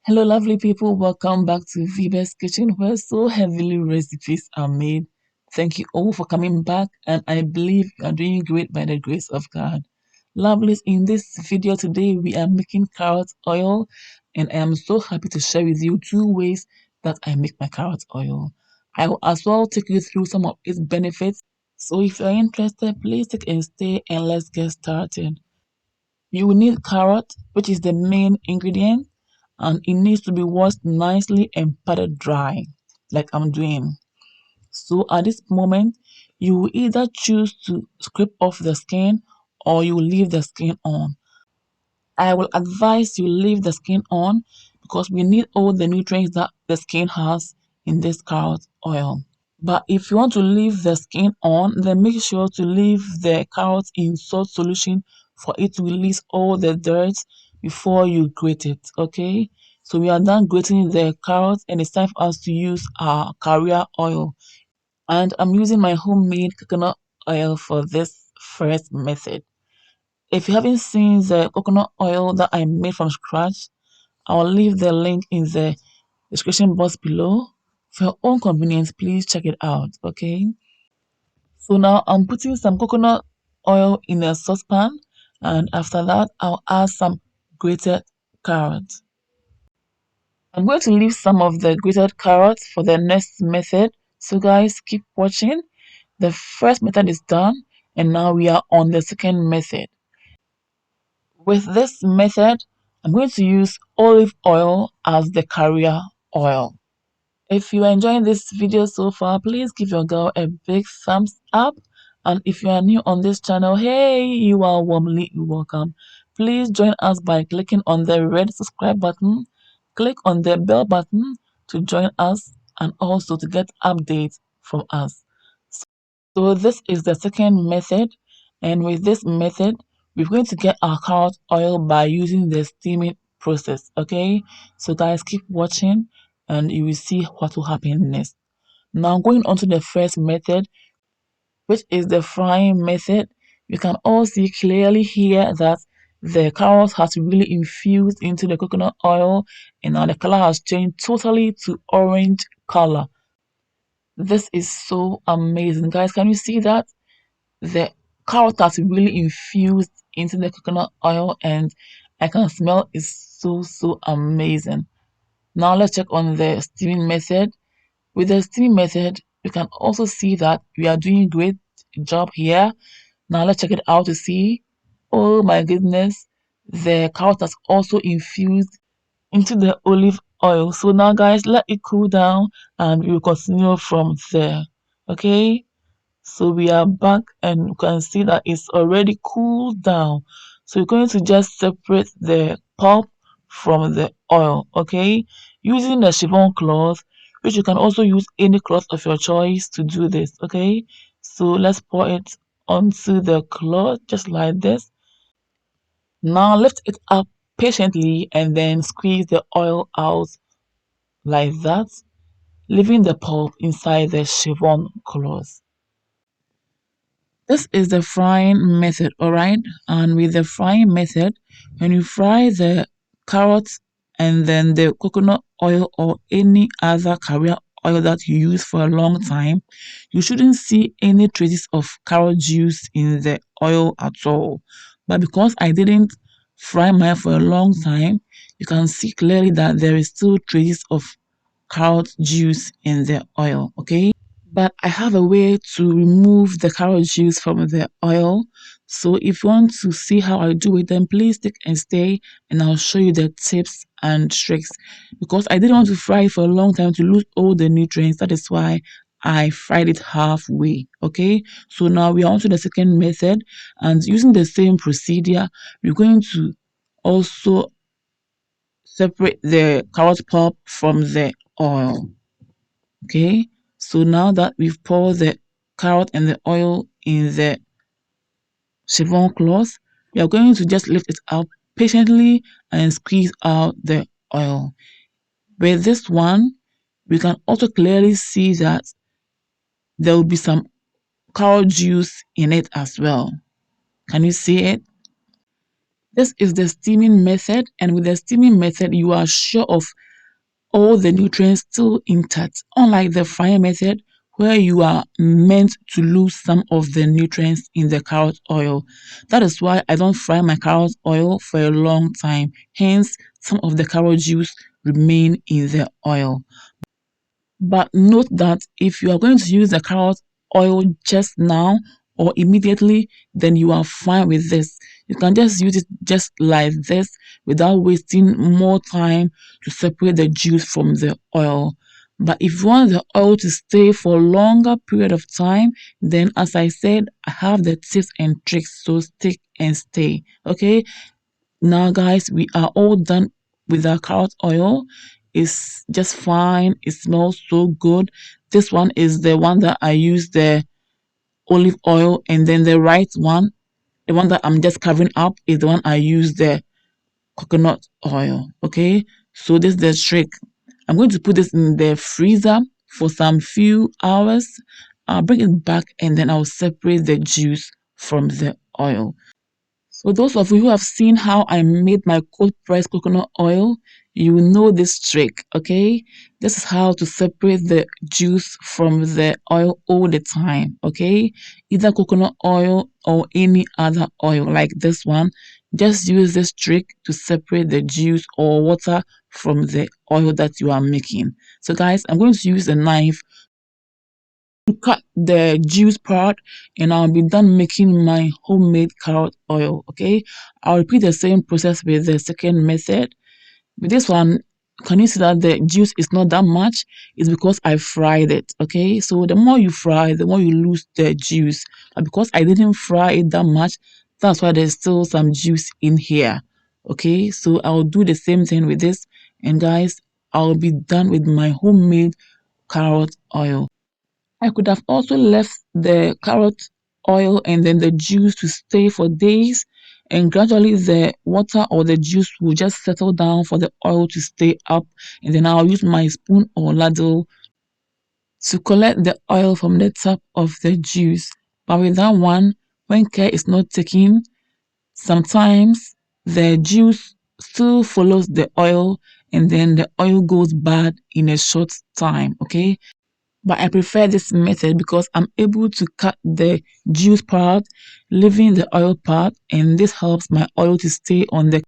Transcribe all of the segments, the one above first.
Hello, lovely people. Welcome back to Vibe's Kitchen, where so heavily recipes are made. Thank you all for coming back, and I believe you are doing great by the grace of God. Lovelies, in this video today, we are making carrot oil, and I am so happy to share with you two ways that I make my carrot oil. I will as well take you through some of its benefits. So if you're interested, please take a stay and let's get started. You will need carrot, which is the main ingredient, and it needs to be washed nicely and patted dry, like I'm doing. So at this moment, you will either choose to scrape off the skin or you will leave the skin on. I will advise you leave the skin on because we need all the nutrients that the skin has in this carrot oil. But if you want to leave the skin on, then make sure to leave the carrot in salt solution for it to release all the dirt before you grate it, okay? So we are done grating the carrot and it's time for us to use our carrier oil. And I'm using my homemade coconut oil for this first method. If you haven't seen the coconut oil that I made from scratch, I'll leave the link in the description box below. For your own convenience, please check it out, okay? So now I'm putting some coconut oil in a saucepan, and after that I'll add some grated carrots. I'm going to leave some of the grated carrots for the next method, so guys keep watching. The first method is done and now we are on the second method. With this method, I'm going to use olive oil as the carrier oil. If you are enjoying this video so far, please give your girl a big thumbs up. And if you are new on this channel, hey, you are warmly welcome. Please join us by clicking on the red subscribe button. Click on the bell button to join us and also to get updates from us. So this is the second method. And with this method, we're going to get our carrot oil by using the steaming process. Okay, so guys keep watching and you will see what will happen next. Now going on to the first method, which is the frying method. You can all see clearly here that the carrot has really infused into the coconut oil and now the color has changed totally to orange color. This is so amazing, guys. Can you see that? The carrot has really infused into the coconut oil and I can smell it's so amazing. Now let's check on the steaming method. With the steaming method, you can also see that we are doing great job here. Now let's check it out to see. Oh my goodness, the carrot has also infused into the olive oil. So now guys, let it cool down and we will continue from there. Okay, so we are back and you can see that it's already cooled down. So you're going to just separate the pulp from the oil, okay? Using the chiffon cloth, which you can also use any cloth of your choice to do this, okay? So let's pour it onto the cloth just like this. Now lift it up patiently and then squeeze the oil out like that, leaving the pulp inside the chiffon cloth. This is the frying method, alright? And with the frying method, when you fry the carrots and then the coconut oil or any other carrier oil that you use for a long time, you shouldn't see any traces of carrot juice in the oil at all. But because I didn't fry mine for a long time, you can see clearly that there is still traces of carrot juice in the oil, okay? But I have a way to remove the carrot juice from the oil. So if you want to see how I do it, then please stick and stay and I'll show you the tips and tricks. Because I didn't want to fry it for a long time to lose all the nutrients. That is why I fried it halfway. Okay, so now we are on to the second method, and using the same procedure, we're going to also separate the carrot pulp from the oil. Okay, so now that we've poured the carrot and the oil in the chiffon cloth, we are going to just lift it up patiently and squeeze out the oil. With this one, we can also clearly see that there will be some carrot juice in it as well. Can you see it? This is the steaming method, and with the steaming method, you are sure of all the nutrients still intact, unlike the frying method where you are meant to lose some of the nutrients in the carrot oil. That is why I don't fry my carrot oil for a long time. Hence, some of the carrot juice remain in the oil. But note that if you are going to use the carrot oil just now or immediately, then you are fine with this. You can just use it just like this without wasting more time to separate the juice from the oil. But if you want the oil to stay for a longer period of time, then as I said, I have the tips and tricks. So stick and stay. Okay. Now, guys, we are all done with our carrot oil. It's just fine. It smells so good. This one is the one that I use the olive oil, and then the right one, the one that I'm just covering up, is the one I use the coconut oil. Okay, so this is the trick. I'm going to put this in the freezer for some few hours. I'll bring it back and then I'll separate the juice from the oil. So those of you who have seen how I made my cold pressed coconut oil, you will know this trick, okay? This is how to separate the juice from the oil all the time, okay? Either coconut oil or any other oil like this one. Just use this trick to separate the juice or water from the oil that you are making. So guys, I'm going to use a knife to cut the juice part, and I'll be done making my homemade carrot oil. Okay, I'll repeat the same process with the second method. With this one, can you see that the juice is not that much? It's because I fried it. Okay, so the more you fry, the more you lose the juice. But because I didn't fry it that much, that's why there's still some juice in here. Okay, so I'll do the same thing with this, and guys, I'll be done with my homemade carrot oil. I could have also left the carrot oil and then the juice to stay for days, and gradually the water or the juice will just settle down for the oil to stay up, and then I'll use my spoon or ladle to collect the oil from the top of the juice. But with that one, when care is not taken, sometimes the juice still follows the oil, and then the oil goes bad in a short time. Okay, but I prefer this method because I'm able to cut the juice part, leaving the oil part, and this helps my oil to stay on the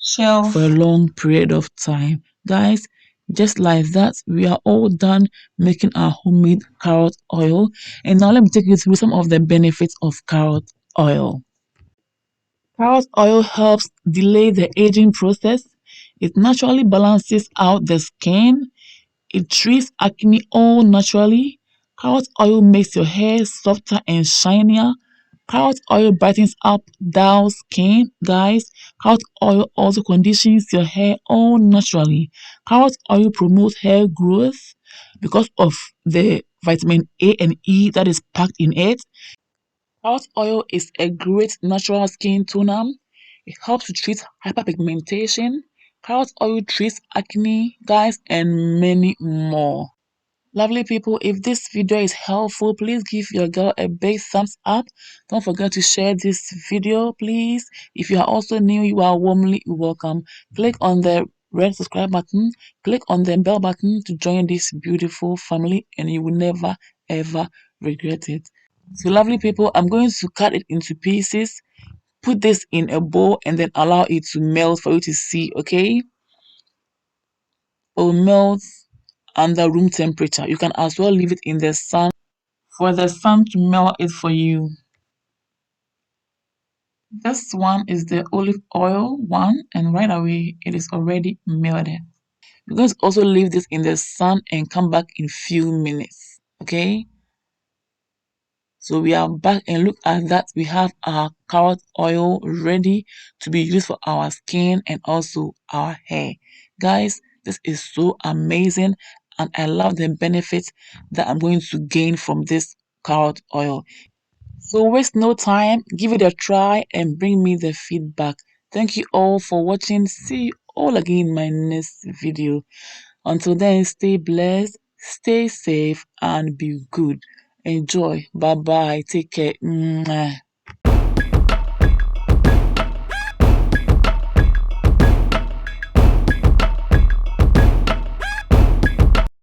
shelf for a long period of time. Guys, just like that, we are all done making our homemade carrot oil. And now let me take you through some of the benefits of carrot oil. Carrot oil helps delay the aging process. It naturally balances out the skin. It treats acne all naturally. Carrot oil makes your hair softer and shinier. Carrot oil brightens up dull skin, guys. Carrot oil also conditions your hair all naturally. Carrot oil promotes hair growth because of the vitamin A and E that is packed in it. Carrot oil is a great natural skin toner. It helps to treat hyperpigmentation. Carrot oil treats acne, guys, and many more. Lovely people, if this video is helpful, please give your girl a big thumbs up. Don't forget to share this video, please. If you are also new, you are warmly welcome. Click on the red subscribe button, click on the bell button to join this beautiful family, and you will never ever regret it. So lovely people, I'm going to cut it into pieces, put this in a bowl, and then allow it to melt for you to see. Okay, it will melt under room temperature. You can as well leave it in the sun for the sun to melt it for you. This one is the olive oil one, and right away it is already melted. You're going to also leave this in the sun and come back in few minutes. Okay, so we are back, and look at that, we have our carrot oil ready to be used for our skin and also our hair. Guys, this is so amazing, and I love the benefits that I'm going to gain from this carrot oil. So waste no time, give it a try and bring me the feedback. Thank you all for watching. See you all again in my next video. Until then, stay blessed, stay safe, and be good. Enjoy. Bye bye. Take care. Mwah.